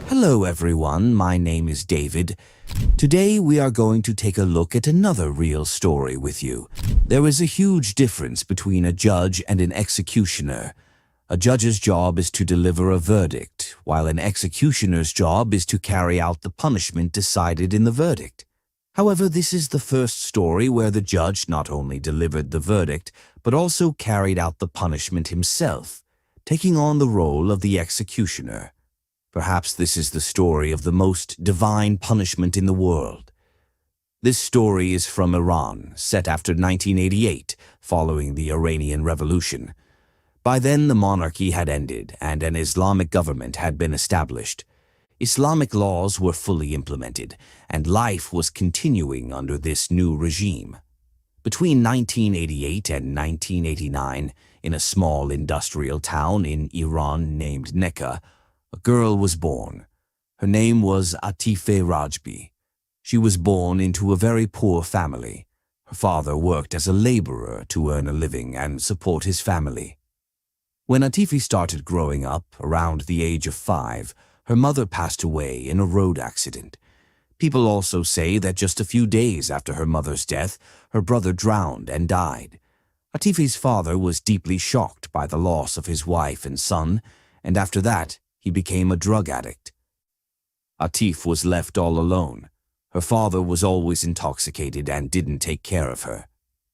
Hello everyone, my name is David. Today we are going to take a look at another real story with you. There is a huge difference between a judge and an executioner. A judge's job is to deliver a verdict, while an executioner's job is to carry out the punishment decided in the verdict. However, this is the first story where the judge not only delivered the verdict, but also carried out the punishment himself, taking on the role of the executioner. Perhaps this is the story of the most divine punishment in the world. This story is from Iran, set after 1988, following the Iranian Revolution. By then, the monarchy had ended and an Islamic government had been established. Islamic laws were fully implemented, and life was continuing under this new regime. Between 1988 and 1989, in a small industrial town in Iran named Nekka, a girl was born. Her name was Atife Rajbi. She was born into a very poor family. Her father worked as a laborer to earn a living and support his family. When Atife started growing up, around the age of 5, her mother passed away in a road accident. People also say that just a few days after her mother's death, her brother drowned and died. Atife's father was deeply shocked by the loss of his wife and son, and after that, he became a drug addict. Atif was left all alone. Her father was always intoxicated and didn't take care of her.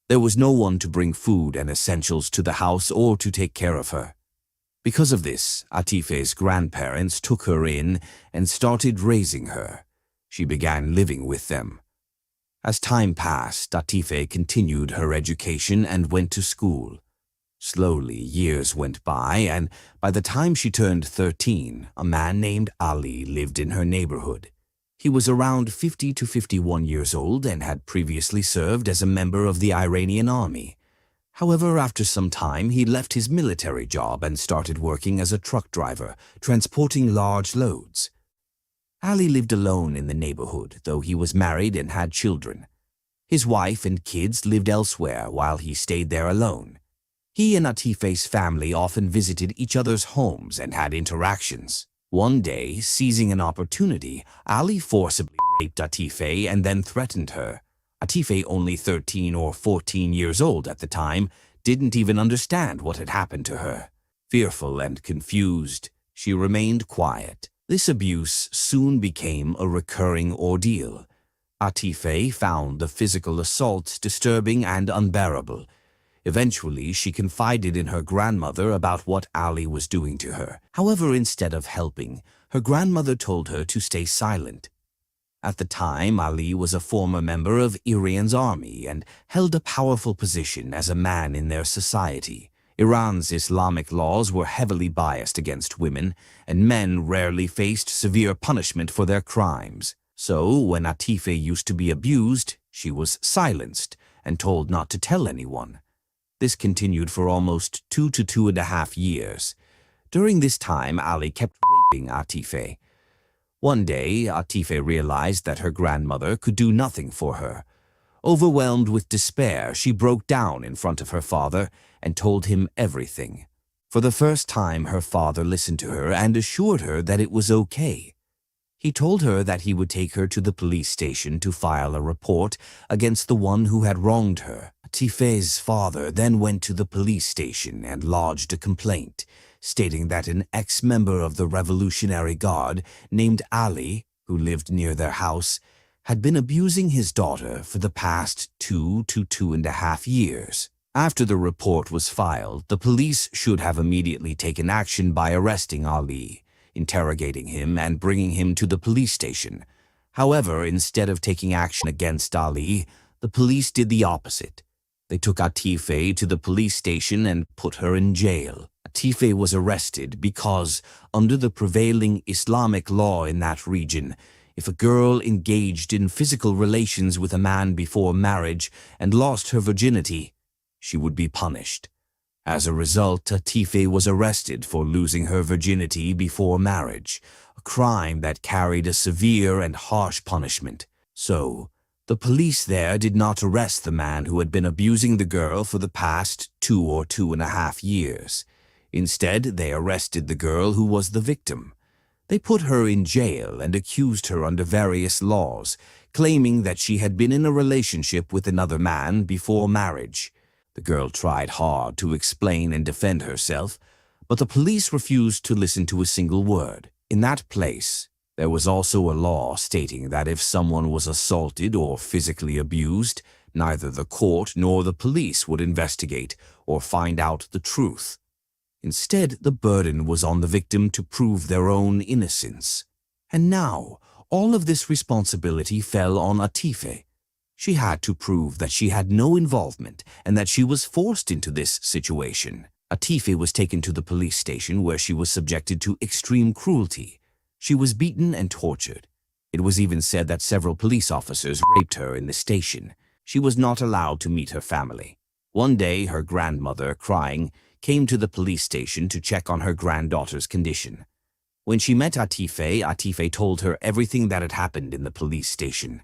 There was no one to bring food and essentials to the house or to take care of her. Because of this, Atife's grandparents took her in and started raising her. She began living with them. As time passed, Atife continued her education and went to school. Slowly, years went by, and by the time she turned 13, a man named Ali lived in her neighborhood. He was around 50 to 51 years old and had previously served as a member of the Iranian army. However, after some time, he left his military job and started working as a truck driver, transporting large loads. Ali lived alone in the neighborhood, though he was married and had children. His wife and kids lived elsewhere while he stayed there alone. He and Atife's family often visited each other's homes and had interactions. One day, seizing an opportunity, Ali forcibly raped Atife and then threatened her. Atife, only 13 or 14 years old at the time, didn't even understand what had happened to her. Fearful and confused, she remained quiet. This abuse soon became a recurring ordeal. Atife found the physical assault disturbing and unbearable. Eventually, she confided in her grandmother about what Ali was doing to her. However, instead of helping, her grandmother told her to stay silent. At the time, Ali was a former member of Iran's army and held a powerful position as a man in their society. Iran's Islamic laws were heavily biased against women, and men rarely faced severe punishment for their crimes. So, when Atife used to be abused, she was silenced and told not to tell anyone. This continued for almost 2 to 2.5 years. During this time, Ali kept raping Atife. One day, Atife realized that her grandmother could do nothing for her. Overwhelmed with despair, she broke down in front of her father and told him everything. For the first time, her father listened to her and assured her that it was okay. He told her that he would take her to the police station to file a report against the one who had wronged her. Atife's father then went to the police station and lodged a complaint, stating that an ex-member of the Revolutionary Guard named Ali, who lived near their house, had been abusing his daughter for the past 2 to 2.5 years. After the report was filed, the police should have immediately taken action by arresting Ali, interrogating him and bringing him to the police station. However, instead of taking action against Ali, the police did the opposite. They took Atife to the police station and put her in jail. Atife was arrested because, under the prevailing Islamic law in that region, if a girl engaged in physical relations with a man before marriage and lost her virginity, she would be punished. As a result, Atife was arrested for losing her virginity before marriage, a crime that carried a severe and harsh punishment. So, the police there did not arrest the man who had been abusing the girl for the past 2 or 2.5 years. Instead, they arrested the girl who was the victim. They put her in jail and accused her under various laws, claiming that she had been in a relationship with another man before marriage. The girl tried hard to explain and defend herself, but the police refused to listen to a single word. In that place, there was also a law stating that if someone was assaulted or physically abused, neither the court nor the police would investigate or find out the truth. Instead, the burden was on the victim to prove their own innocence. And now, all of this responsibility fell on Atife. She had to prove that she had no involvement and that she was forced into this situation. Atife was taken to the police station where she was subjected to extreme cruelty. She was beaten and tortured. It was even said that several police officers raped her in the station. She was not allowed to meet her family. One day, her grandmother, crying, came to the police station to check on her granddaughter's condition. When she met Atife, Atife told her everything that had happened in the police station.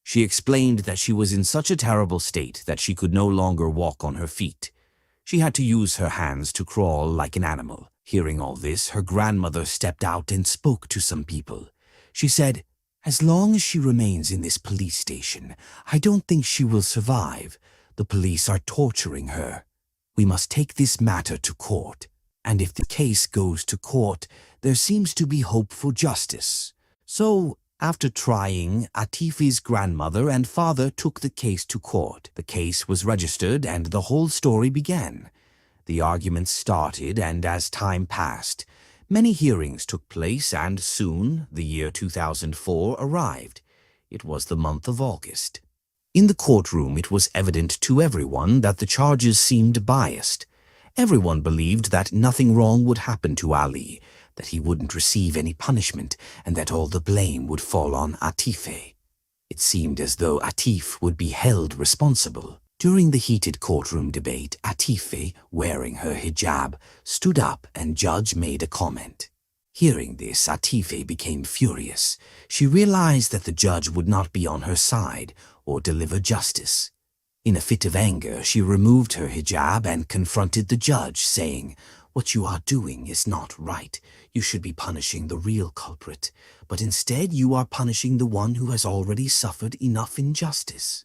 She explained that she was in such a terrible state that she could no longer walk on her feet. She had to use her hands to crawl like an animal. Hearing all this, her grandmother stepped out and spoke to some people. She said, "As long as she remains in this police station, I don't think she will survive. The police are torturing her. We must take this matter to court. And if the case goes to court, there seems to be hope for justice." So, after trying, Atife's grandmother and father took the case to court. The case was registered and the whole story began. The arguments started, and as time passed, many hearings took place, and soon the year 2004 arrived. It was the month of August. In the courtroom, it was evident to everyone that the charges seemed biased. Everyone believed that nothing wrong would happen to Ali, that he wouldn't receive any punishment, and that all the blame would fall on Atife. It seemed as though Atif would be held responsible. During the heated courtroom debate, Atife, wearing her hijab, stood up and judge made a comment. Hearing this, Atife became furious. She realized that the judge would not be on her side or deliver justice. In a fit of anger, she removed her hijab and confronted the judge, saying, "What you are doing is not right. You should be punishing the real culprit, but instead you are punishing the one who has already suffered enough injustice."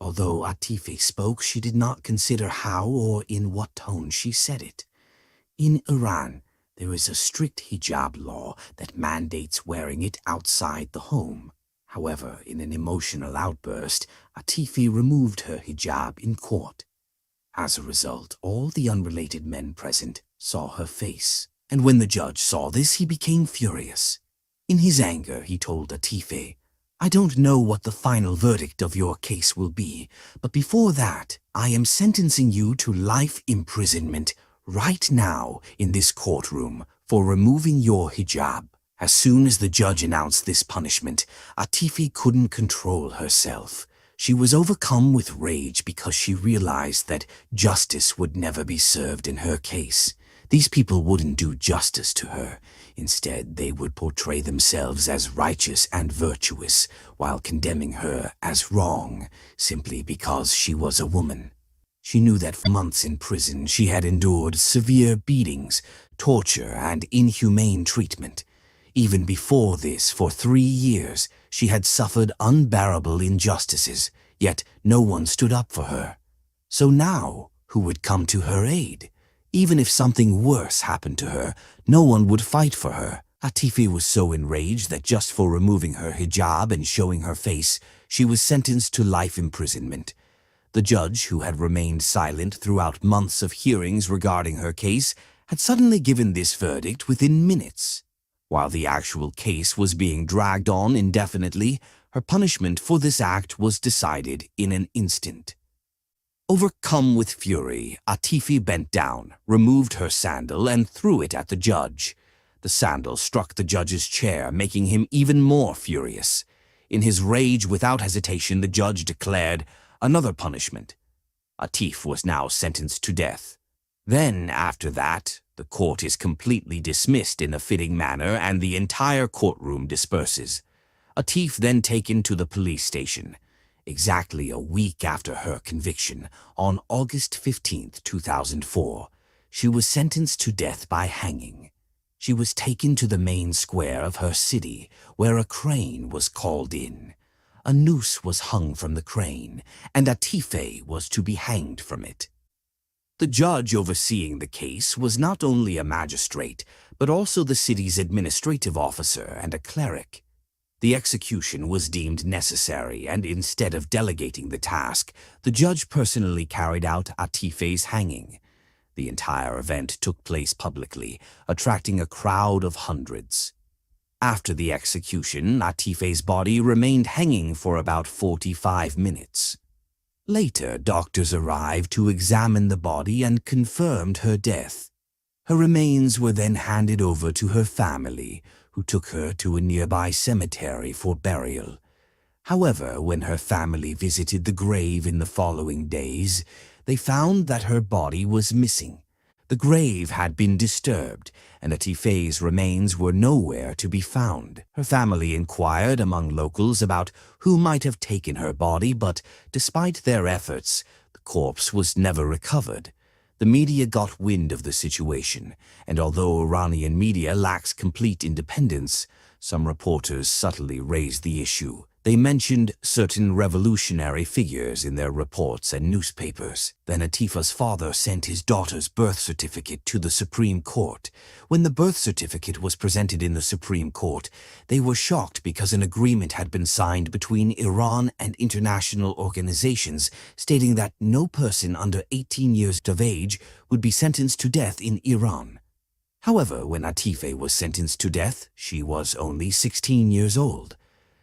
Although Atife spoke, she did not consider how or in what tone she said it. In Iran, there is a strict hijab law that mandates wearing it outside the home. However, in an emotional outburst, Atife removed her hijab in court. As a result, all the unrelated men present saw her face, and when the judge saw this, he became furious. In his anger, he told Atife, "I don't know what the final verdict of your case will be, but before that, I am sentencing you to life imprisonment right now in this courtroom for removing your hijab." As soon as the judge announced this punishment, Atife couldn't control herself. She was overcome with rage because she realized that justice would never be served in her case. These people wouldn't do justice to her. Instead, they would portray themselves as righteous and virtuous while condemning her as wrong simply because she was a woman. She knew that for months in prison she had endured severe beatings, torture, and inhumane treatment. Even before this, for 3 years, she had suffered unbearable injustices, yet no one stood up for her. So now, who would come to her aid? Even if something worse happened to her, no one would fight for her. Atife was so enraged that just for removing her hijab and showing her face, she was sentenced to life imprisonment. The judge, who had remained silent throughout months of hearings regarding her case, had suddenly given this verdict within minutes. While the actual case was being dragged on indefinitely, her punishment for this act was decided in an instant. Overcome with fury, Atife bent down, removed her sandal, and threw it at the judge. The sandal struck the judge's chair, making him even more furious. In his rage, without hesitation, the judge declared another punishment. Atife was now sentenced to death. Then, after that, the court is completely dismissed in a fitting manner and the entire courtroom disperses. Atife then taken to the police station. Exactly a week after her conviction, on August 15, 2004, she was sentenced to death by hanging. She was taken to the main square of her city, where a crane was called in. A noose was hung from the crane, and Atife was to be hanged from it. The judge overseeing the case was not only a magistrate, but also the city's administrative officer and a cleric. The execution was deemed necessary, and instead of delegating the task, the judge personally carried out Atife's hanging. The entire event took place publicly, attracting a crowd of hundreds. After the execution, Atife's body remained hanging for about 45 minutes. Later, doctors arrived to examine the body and confirmed her death. Her remains were then handed over to her family, who took her to a nearby cemetery for burial. However, when her family visited the grave in the following days, they found that her body was missing. The grave had been disturbed, and Atife's remains were nowhere to be found. Her family inquired among locals about who might have taken her body, but despite their efforts, the corpse was never recovered. The media got wind of the situation, and although Iranian media lacks complete independence, some reporters subtly raised the issue. They mentioned certain revolutionary figures in their reports and newspapers. Then Atifa's father sent his daughter's birth certificate to the Supreme Court. When the birth certificate was presented in the Supreme Court, they were shocked because an agreement had been signed between Iran and international organizations stating that no person under 18 years of age would be sentenced to death in Iran. However, when Atife was sentenced to death, she was only 16 years old.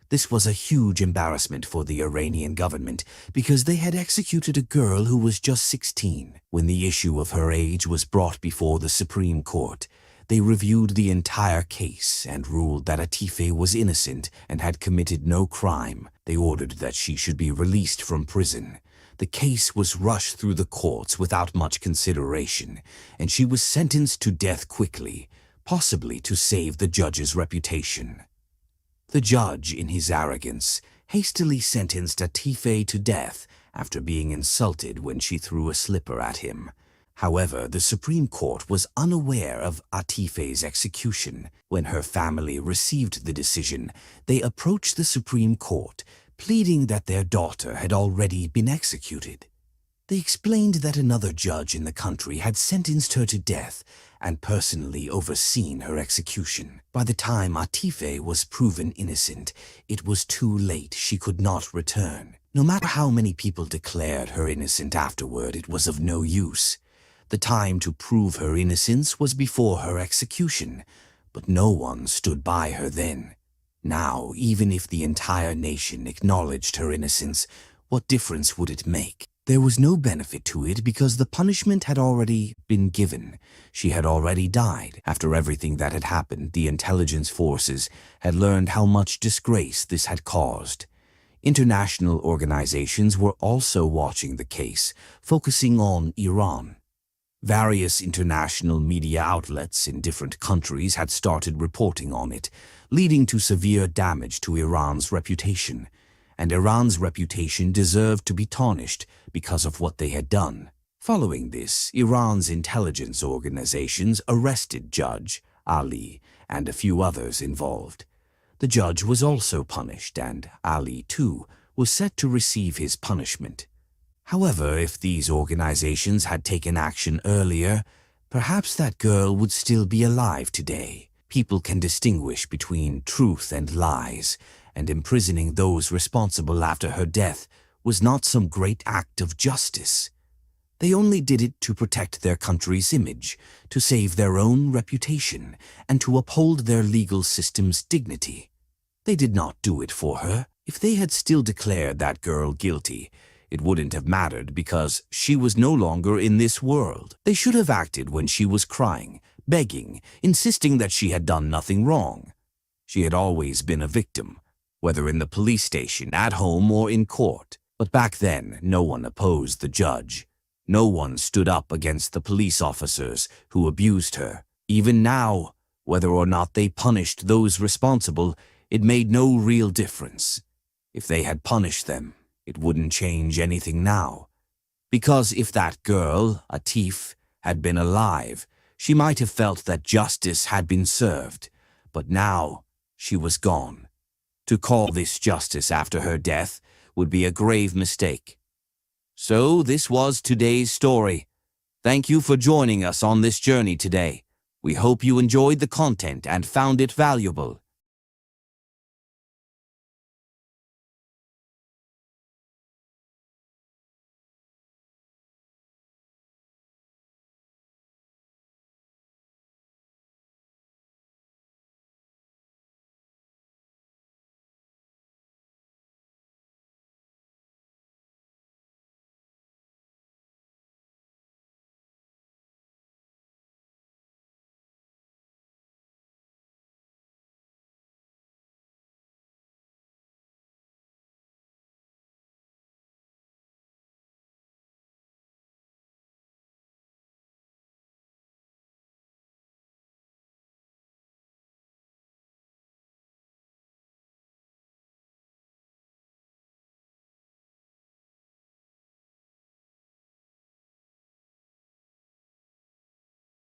This was a huge embarrassment for the Iranian government because they had executed a girl who was just 16. When the issue of her age was brought before the Supreme Court, they reviewed the entire case and ruled that Atife was innocent and had committed no crime. They ordered that she should be released from prison. The case was rushed through the courts without much consideration, and she was sentenced to death quickly, possibly to save the judge's reputation. The judge, in his arrogance, hastily sentenced Atife to death after being insulted when she threw a slipper at him. However, the Supreme Court was unaware of Atife's execution. When her family received the decision, they approached the Supreme Court, pleading that their daughter had already been executed. They explained that another judge in the country had sentenced her to death and personally overseen her execution. By the time Atife was proven innocent, it was too late. She could not return. No matter how many people declared her innocent afterward, it was of no use. The time to prove her innocence was before her execution, but no one stood by her then. Now, even if the entire nation acknowledged her innocence, what difference would it make? There was no benefit to it because the punishment had already been given. She had already died. After everything that had happened, the intelligence forces had learned how much disgrace this had caused. International organizations were also watching the case, focusing on Iran. Various international media outlets in different countries had started reporting on it, leading to severe damage to Iran's reputation. And Iran's reputation deserved to be tarnished because of what they had done. Following this, Iran's intelligence organizations arrested Judge Ali and a few others involved. The judge was also punished, and Ali, too, was set to receive his punishment. However, if these organizations had taken action earlier, perhaps that girl would still be alive today. People can distinguish between truth and lies, and imprisoning those responsible after her death was not some great act of justice. They only did it to protect their country's image, to save their own reputation, and to uphold their legal system's dignity. They did not do it for her. If they had still declared that girl guilty, it wouldn't have mattered because she was no longer in this world. They should have acted when she was crying, begging, insisting that she had done nothing wrong. She had always been a victim, whether in the police station, at home, or in court. But back then, no one opposed the judge. No one stood up against the police officers who abused her. Even now, whether or not they punished those responsible, it made no real difference. If they had punished them, it wouldn't change anything now. Because if that girl, Atif, had been alive, she might have felt that justice had been served, but now she was gone. To call this justice after her death would be a grave mistake. So this was today's story. Thank you for joining us on this journey today. We hope you enjoyed the content and found it valuable.